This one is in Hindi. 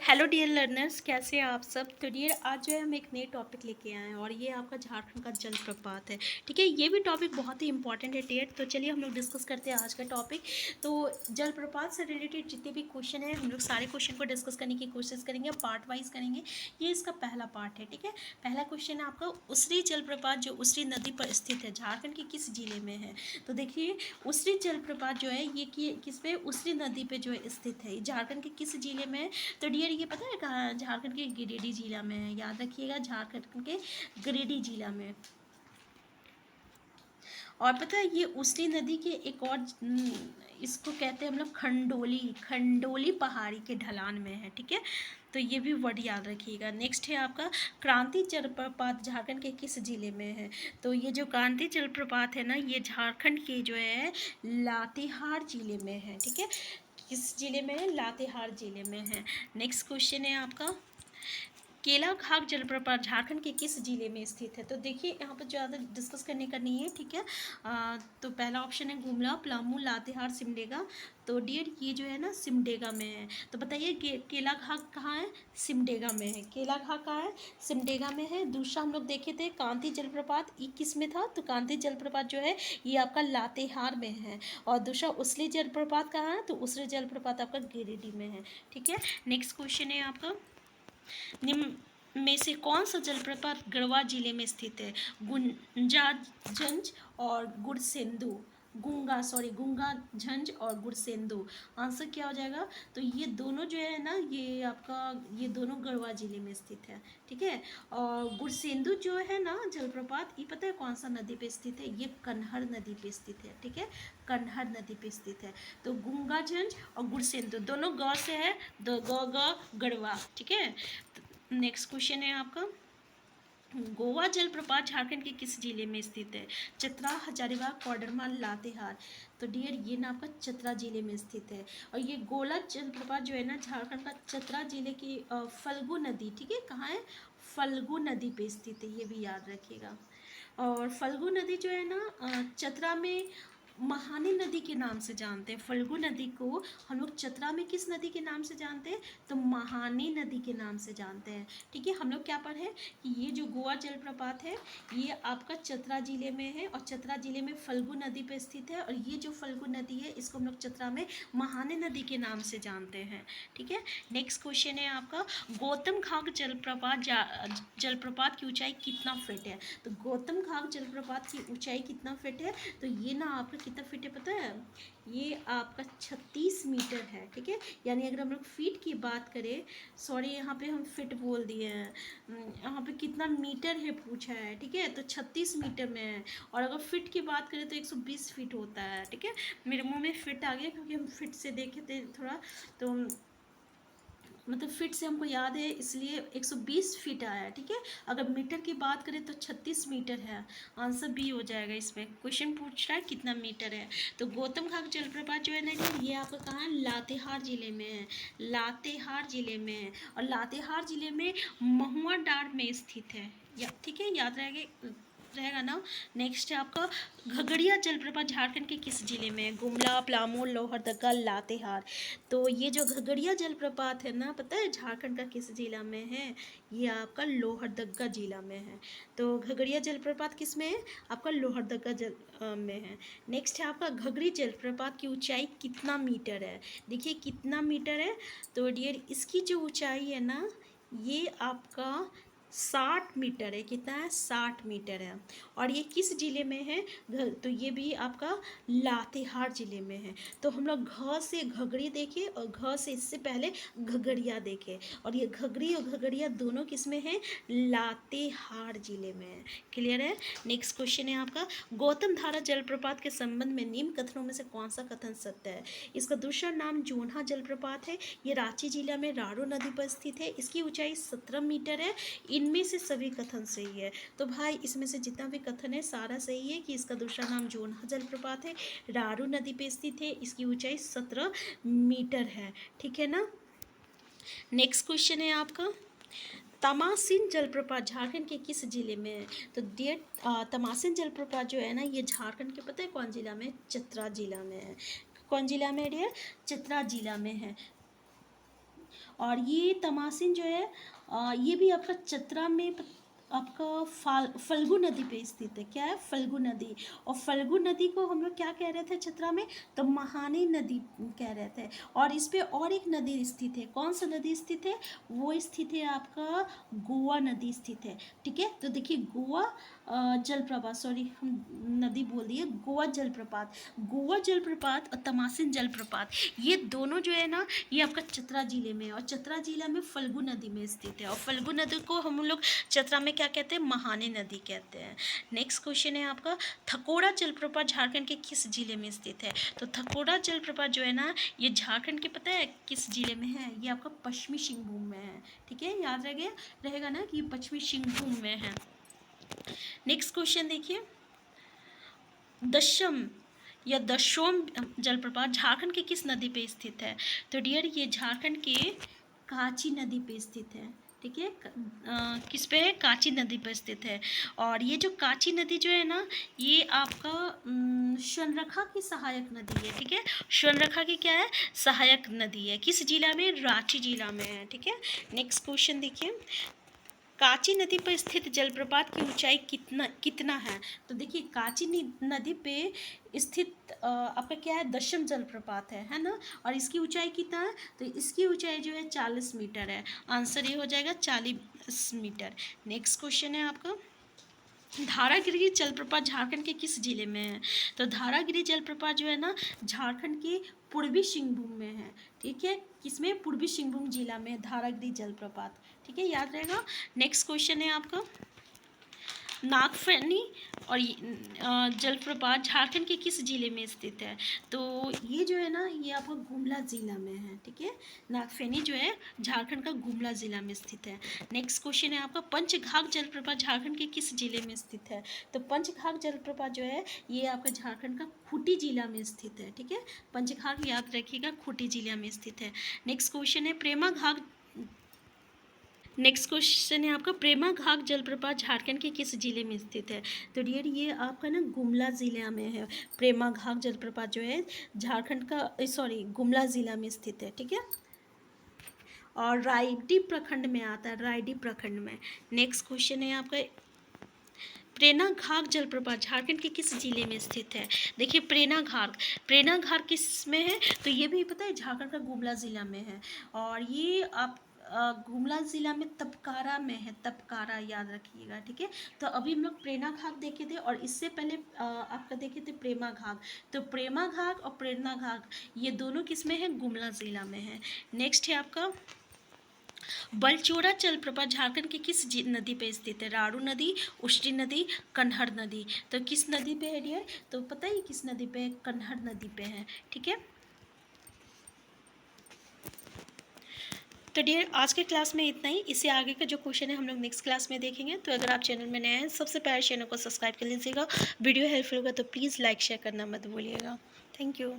हेलो डियर लर्नर्स, कैसे हैं आप सब। तो डियर आज जो है हम एक नए टॉपिक लेके आए हैं और ये आपका झारखंड का जलप्रपात है। ठीक है, ये भी टॉपिक बहुत ही इंपॉर्टेंट है डियर। तो चलिए हम लोग डिस्कस करते हैं आज का टॉपिक। तो जलप्रपात से रिलेटेड जितने भी क्वेश्चन हैं हम लोग सारे क्वेश्चन को डिस्कस करने की कोशिश करेंगे, पार्ट वाइज करेंगे। ये इसका पहला पार्ट है। ठीक है, पहला क्वेश्चन है आपका, उसरी जलप्रपात जो उसरी नदी पर स्थित है झारखंड के किस जिले में है। तो देखिए उसरी जलप्रपात जो है ये किस पे, उसरी नदी पे जो है स्थित है, झारखंड के किस जिले में है। तो डियर ये पता है कहाँ, झारखंड के गिरिडीह जिला में है। याद रखिएगा, झारखंड के गिरिडीह जिला में। और पता है ये उसरी नदी के एक और इसको कहते हैं हम लोग खंडोली, खंडोली पहाड़ी के ढलान में है। ठीक है, तो ये भी वर्ड याद रखिएगा। नेक्स्ट है आपका, क्रांति जलप्रपात झारखंड के किस जिले में है। तो ये जो क्रांति जलप्रपात है ना, ये झारखंड के जो है लातेहार जिले में है। ठीक है, किस जिले में है, लातेहार जिले में है। नेक्स्ट क्वेश्चन है आपका, केलाघाट जलप्रपात झारखंड के किस जिले में स्थित है। तो देखिए यहाँ पर ज़्यादा डिस्कस करने का नहीं है। ठीक है, तो पहला ऑप्शन है गुमला, पलामू, लातेहार, सिमडेगा। तो डियर ये जो है ना सिमडेगा में है। तो बताइए केलाघाट कहाँ है, सिमडेगा में है। केलाघाट कहाँ है, सिमडेगा में है। दूसरा हम लोग देखे थे कांति जलप्रपात, ये किस में था। तो कांति जलप्रपात जो है ये आपका लातेहार में है। और दूसरा उसली जलप्रपात कहाँ है, तो उसली जलप्रपात आपका गिरिडीह में है। ठीक है, नेक्स्ट क्वेश्चन है आपका, निम्न में से कौन सा जलप्रपात गढ़वा जिले में स्थित है। गुंजाझंज और गुरसेंदु, गुंगाझंज और गुरसेंदु। आंसर क्या हो जाएगा। तो ये दोनों जो है ना, ये आपका ये दोनों गढ़वा जिले में स्थित है। ठीक है, और गुरसेंदु जो है ना जलप्रपात, ये पता है कौन सा नदी पे स्थित है, ये कन्हर नदी पे स्थित है। ठीक है, कन्हर नदी पे स्थित है। तो गुंगाझंज और गुरसेंदु दोनों ग से है, दो ग गढ़वा। ठीक है, नेक्स्ट क्वेश्चन है आपका, गोवा जलप्रपात झारखंड के किस जिले में स्थित है। चतरा, हजारीबाग, कोडरमा, लातेहार। तो डियर ये ना आपका चतरा जिले में स्थित है। और ये गोला जलप्रपात जो है ना झारखंड का चतरा जिले की फल्गु नदी, ठीक है, कहाँ है, फल्गु नदी पे स्थित है, ये भी याद रखिएगा। और फल्गु नदी जो है ना चतरा में महानी नदी के नाम से जानते हैं। फल्गु नदी को हम लोग चतरा में किस नदी के नाम से जानते हैं, तो महानी नदी के नाम से जानते हैं। ठीक है, हम लोग क्या पढ़े कि ये जो गोवा जलप्रपात है ये आपका चतरा जिले में है और चतरा जिले में फल्गु नदी पे स्थित है। और ये जो फल्गु नदी है इसको हम लोग चतरा में महानी नदी के नाम से जानते हैं। ठीक है, नेक्स्ट क्वेश्चन है आपका, गौतम घाट जलप्रपात की ऊंचाई कितना फीट है। तो गौतम घाट जलप्रपात की ऊंचाई कितना फीट है, तो ये ना आपका कितना फीट है पता है, ये आपका 36 मीटर है। ठीक है, यानी अगर हम लोग फीट की बात करें, सॉरी यहाँ पे हम फिट बोल दिए हैं, यहाँ पे कितना मीटर है पूछा है। ठीक है, तो 36 मीटर में है। और अगर फिट की बात करें तो 120 फीट होता है। ठीक है, मेरे मुंह में फिट आ गया क्योंकि हम फिट से देखे थे थोड़ा, तो मतलब फिट से हमको याद है इसलिए 120 फीट आया है। ठीक है, अगर मीटर की बात करें तो 36 मीटर है। आंसर बी हो जाएगा। इसमें क्वेश्चन पूछ रहा है कितना मीटर है। तो गौतम घाट जलप्रपात जो है ना ये आपका कहाँ है, लातेहार जिले में है, लातेहार जिले में है। और लातेहार जिले में महुआ डांड में स्थित है। ठीक है, याद रहेगा ना। नेक्स्ट है आपका, घगड़िया जलप्रपात झारखंड के किस जिले में है। गुमला, पलामू, लोहरदगा, लातेहार। तो ये जो घगड़िया जलप्रपात है ना, पता है झारखंड का किस जिला में है, ये आपका लोहरदगा जिला में है। तो घगड़िया जलप्रपात किस में है, आपका लोहरदगा में है। नेक्स्ट है आपका, घगड़ी जलप्रपात की ऊंचाई कितना मीटर है। देखिए कितना मीटर है, तो डियर इसकी जो ऊंचाई है ना ये आपका 60 मीटर है। कितना है, 60 मीटर है। और ये किस जिले में है, तो ये भी आपका लातेहार जिले में है। तो हम लोग घ से घगड़ी देखे और घ से इससे पहले घगड़िया देखे, और ये घगड़ी और घगड़िया दोनों किस में है, लातेहार जिले में है। क्लियर है। नेक्स्ट क्वेश्चन है आपका, गौतम धारा जलप्रपात के संबंध में निम्न कथनों में से कौन सा कथन सत्य है। इसका दूसरा नाम जोन्हा जलप्रपात है। ये रांची जिला में राड़ो नदी पर स्थित है। इसकी ऊंचाई 17 मीटर है। इनमें से सभी कथन सही है। तो भाई इसमें से जितना भी कथन है सारा सही है कि इसका दूसरा नाम जोन्हा जलप्रपात है, रारू नदी पे स्थित है, इसकी ऊंचाई 17 मीटर है। ठीक है ना। नेक्स्ट क्वेश्चन है आपका, तमासिन जलप्रपात झारखंड के किस जिले में है। तो डियर तमासिन जलप्रपात जो है ना ये झारखंड के पता है कौन जिला में, चतरा जिला में है। कौन जिला में है डियर, चतरा जिला में है। और ये तमासिन जो है ये भी आपका चतरा में आपका फल्गु नदी पे स्थित है। क्या है? फल्गु नदी। और फल्गु नदी को हम लोग क्या कह रहे थे चतरा में? तो महानी नदी कह रहे थे। और इस पे और एक नदी स्थित है। कौन सा नदी स्थित है? वो स्थित है आपका गोवा नदी स्थित है। ठीक है, तो देखिए गोवा जलप्रपात, सॉरी हम नदी बोल दिए, गोवा जलप्रपात। गोवा जलप्रपात और तमासिन जलप्रपात ये दोनों जो है ना ये आपका चतरा जिले में है। और चतरा जिला में फल्गु नदी में स्थित है। और फल्गु नदी को हम लोग चतरा में क्या कहते हैं? महानी नदी कहते हैं। नेक्स्ट क्वेश्चन है आपका, थकोड़ा जलप्रपात झारखंड के किस जिले में स्थित है? तो थकोड़ा जलप्रपात जो है ना ये झारखंड के पता है किस जिले में है? ये आपका पश्चिमी सिंहभूम में है। ठीक है, याद रहेगा ना कि ये पश्चिमी सिंहभूम में है। नेक्स्ट क्वेश्चन देखिए, दशम या दशोम जलप्रपात झारखंड के किस नदी पे स्थित है? तो डियर ये झारखंड के कांची नदी पे स्थित है। ठीक है, किस पे है? कांची नदी पर स्थित है। और ये जो कांची नदी जो है ना ये आपका स्वर्णरेखा की सहायक नदी है। ठीक है, स्वर्णरेखा की क्या है? सहायक नदी है। किस जिला में? रांची जिला में है। ठीक है, नेक्स्ट क्वेश्चन देखिए, कांची नदी पर स्थित जलप्रपात की ऊंचाई कितना है? तो देखिए कांची नदी पे स्थित आपका क्या है? दशम जलप्रपात है ना। और इसकी ऊंचाई कितना है? तो इसकी ऊंचाई जो है 40 मीटर है। आंसर ये हो जाएगा 40 मीटर। नेक्स्ट क्वेश्चन है आपका, धारागिरी जलप्रपात झारखंड के किस जिले में है? तो धारागिरी जलप्रपात जो है ना झारखंड के पूर्वी सिंहभूम में है। ठीक है, किसमें? पूर्वी सिंहभूम जिला में धारागिरी जलप्रपात। ठीक है, याद रहेगा। नेक्स्ट क्वेश्चन है आपका, नागफनी और जलप्रपात झारखंड के किस जिले में स्थित है? तो ये जो है ना ये आपका गुमला जिला में है। ठीक है, नागफनी जो है झारखंड का गुमला जिला में स्थित है। नेक्स्ट क्वेश्चन है आपका, पंचघाघ जलप्रपात झारखंड के किस जिले में स्थित है? तो पंचघाघ जलप्रपात जो है ये आपका झारखंड का खूंटी जिला में स्थित है। ठीक है, पंचघाघ याद रखिएगा, खूंटी जिला में स्थित है। नेक्स्ट क्वेश्चन है, नेक्स्ट क्वेश्चन है आपका, प्रेमाघाट जलप्रपात झारखंड के किस जिले में स्थित है? तो डियर ये आपका ना गुमला जिला में है। प्रेमाघाट जलप्रपात जो है झारखंड का सॉरी गुमला जिला में स्थित है। ठीक है, और रायडी प्रखंड में आता है, रायडी प्रखंड में। नेक्स्ट क्वेश्चन है आपका, प्रेमाघाट जलप्रपात झारखंड के किस जिले में स्थित है? देखिए प्रेमाघाट किस में है? तो ये भी पता है झारखंड का गुमला जिला में है। और ये आप गुमला जिला में तपकारा में है, तपकारा याद रखिएगा। ठीक है, तो अभी हम लोग प्रेमाघाट देखे थे और इससे पहले आपका देखे थे प्रेमाघाट। तो प्रेमाघाट और प्रेरणाघाट ये दोनों किस में है? गुमला जिला में है। नेक्स्ट है आपका, बलचोरा जलप्रपात झारखंड की किस नदी पे स्थित है? रारू नदी, उष्टी नदी, कन्हर नदी। तो किस नदी पे है डियर? तो पता ही किस नदी पे है? कन्हर नदी पे है। ठीक है, तो डियर आज के क्लास में इतना ही। इससे आगे का जो क्वेश्चन है हम लोग नेक्स्ट क्लास में देखेंगे। तो अगर आप चैनल में नए हैं सबसे पहले चैनल को सब्सक्राइब कर लीजिएगा। वीडियो हेल्पफुल होगा तो प्लीज़ लाइक शेयर करना मत भूलिएगा। Thank you.